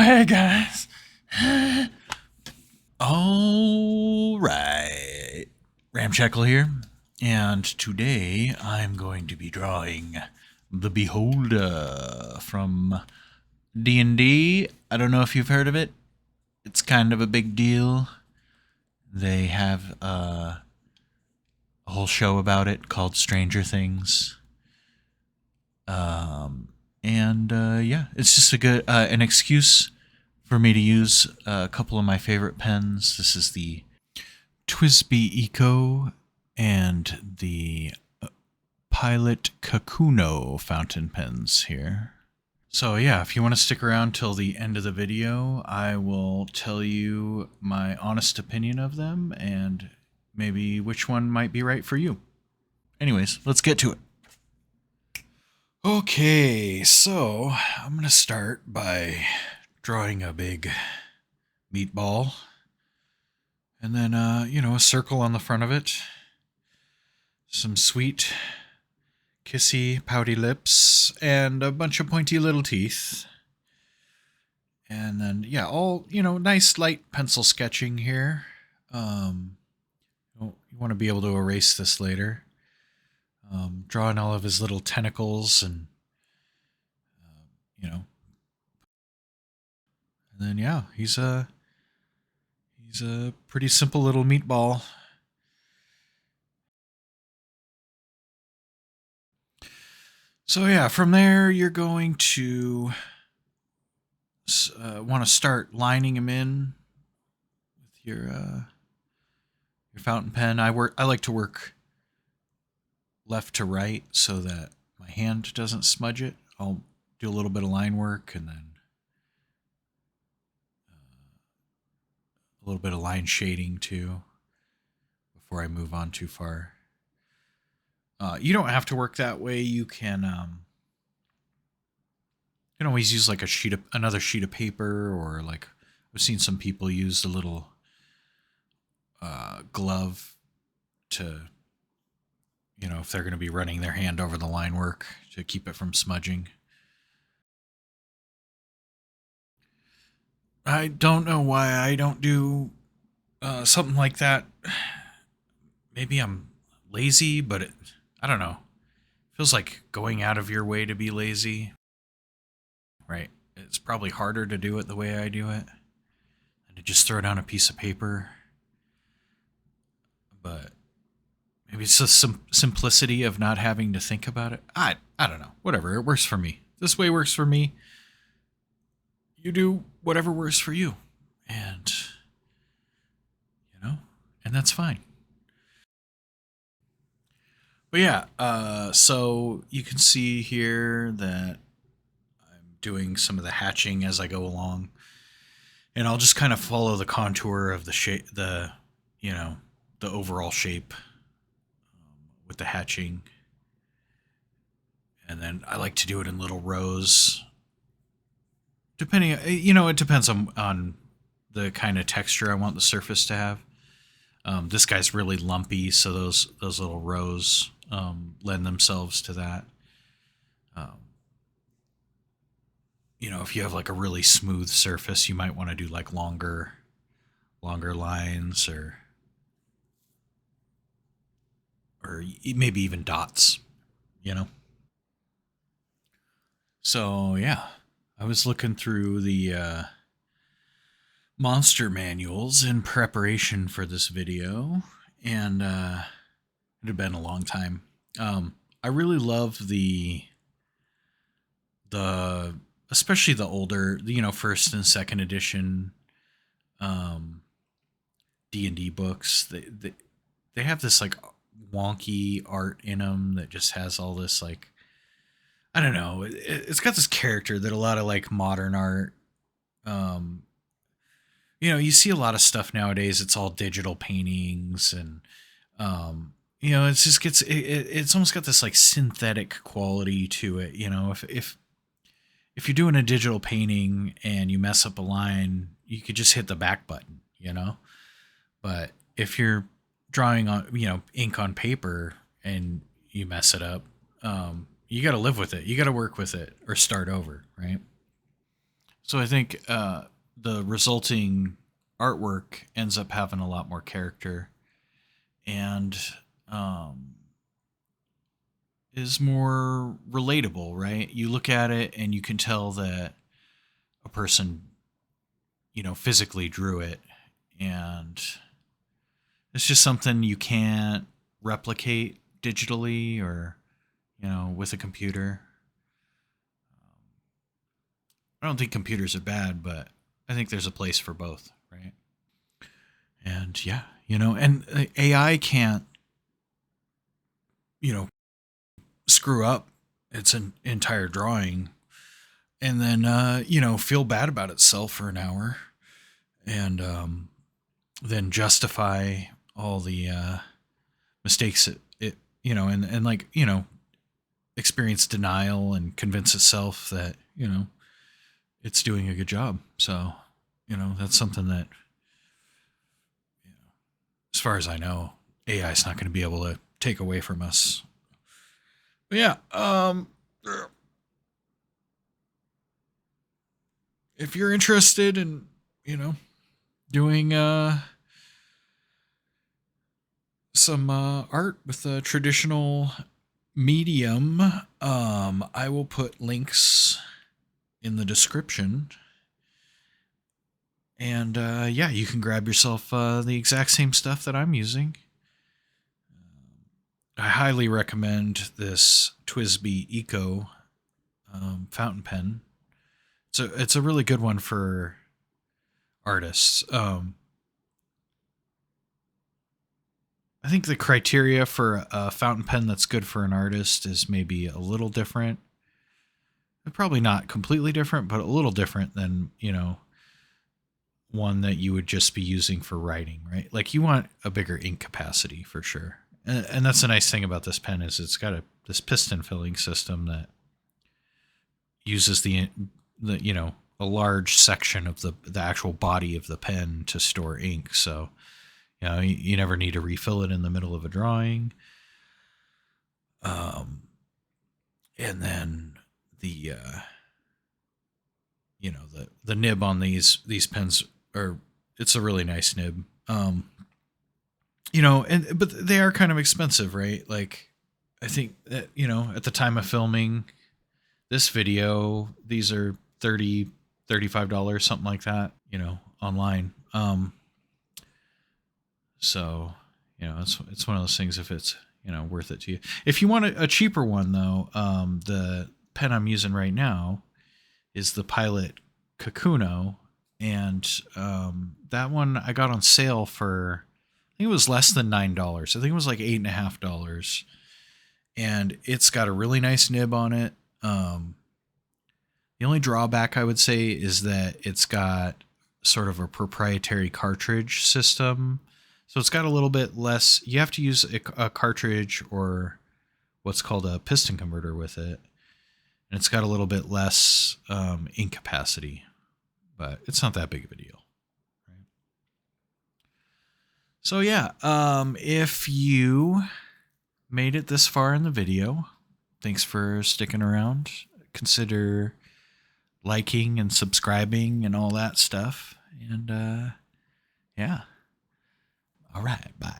hey guys. All right. Ramshackle here. And today I'm going to be drawing the Beholder from D&D. I don't know if you've heard of it. It's kind of a big deal. They have a whole show about it called Stranger Things. Yeah, it's just a good an excuse for me to use a couple of my favorite pens. This is the Twisby Eco and the Pilot Kakuno fountain pens here. So yeah, if you want to stick around till the end of the video, I will tell you my honest opinion of them and maybe which one might be right for you. Anyways, let's get to it. Okay, so I'm going to start by drawing a big meatball. And then, a circle on the front of it. Some sweet, kissy, pouty lips. And a bunch of pointy little teeth. And then, yeah, all, nice light pencil sketching here. You want to be able to erase this later. Drawing all of his little tentacles and, and then, yeah, he's a pretty simple little meatball. So yeah, from there you're going to want to start lining them in with your fountain pen. I like to work left to right so that my hand doesn't smudge it. I'll do a little bit of line work and then a little bit of line shading too before I move on too far. You don't have to work that way. You can always use like another sheet of paper, or like I've seen some people use a little glove to, if they're going to be running their hand over the line work to keep it from smudging. I don't know why I don't do something like that. Maybe I'm lazy, but I don't know. It feels like going out of your way to be lazy. Right. It's probably harder to do it the way I do it than to just throw down a piece of paper. But maybe it's just some simplicity of not having to think about it. I don't know. Whatever. It works for me. This way works for me. You do whatever works for you. And, and that's fine. But yeah, so you can see here that I'm doing some of the hatching as I go along. And I'll just kind of follow the contour of the shape, the overall shape with the hatching. And then I like to do it in little rows. Depending, it depends on the kind of texture I want the surface to have. This guy's really lumpy, so those little rows lend themselves to that. If you have like a really smooth surface, you might want to do like longer lines or maybe even dots, So yeah, I was looking through the monster manuals in preparation for this video, and it had been a long time. I really love the especially the older, first and second edition D&D books. They have this like wonky art in them that just has all this like, I don't know, it's got this character that a lot of like modern art, you see a lot of stuff nowadays. It's all digital paintings and it's just it's almost got this like synthetic quality to it. If you're doing a digital painting and you mess up a line, you could just hit the back button, But if you're drawing on, ink on paper and you mess it up, you got to live with it. You got to work with it or start over, right? So I think the resulting artwork ends up having a lot more character and um, is more relatable, right? You look at it and you can tell that a person, physically drew it, and it's just something you can't replicate digitally or, with a computer. I don't think computers are bad, but I think there's a place for both, right? And yeah, and AI can't, you know, screw up its an entire drawing and then, feel bad about itself for an hour and then justify all the mistakes and like, experience denial and convince itself that, it's doing a good job. So, that's something that, as far as I know, AI is not going to be able to take away from us. But yeah, if you're interested in, doing some art with a traditional medium, I will put links in the description. And yeah, you can grab yourself the exact same stuff that I'm using. I highly recommend this TWSBI Eco fountain pen. So it's a really good one for artists. I think the criteria for a fountain pen that's good for an artist is maybe a little different. Probably not completely different, but a little different than, one that you would just be using for writing, right? Like you want a bigger ink capacity for sure. And that's the nice thing about this pen is it's got this piston filling system that uses the a large section of the actual body of the pen to store ink. So, you never need to refill it in the middle of a drawing. And then the the nib on these pens are, it's a really nice nib. But they are kind of expensive, right? Like I think that, at the time of filming this video, these are $35, something like that, online. So, it's one of those things if it's, worth it to you. If you want a cheaper one though, the pen I'm using right now is the Pilot Kakuno, and that one I got on sale for, I think it was less than $9. I think it was like $8.50, and it's got a really nice nib on it. The only drawback I would say is that it's got sort of a proprietary cartridge system, so it's got a little bit less. You have to use a cartridge or what's called a piston converter with it, and it's got a little bit less ink capacity, but it's not that big of a deal. Right? So yeah, if you made it this far in the video, thanks for sticking around. Consider liking and subscribing and all that stuff. And yeah. All right, bye.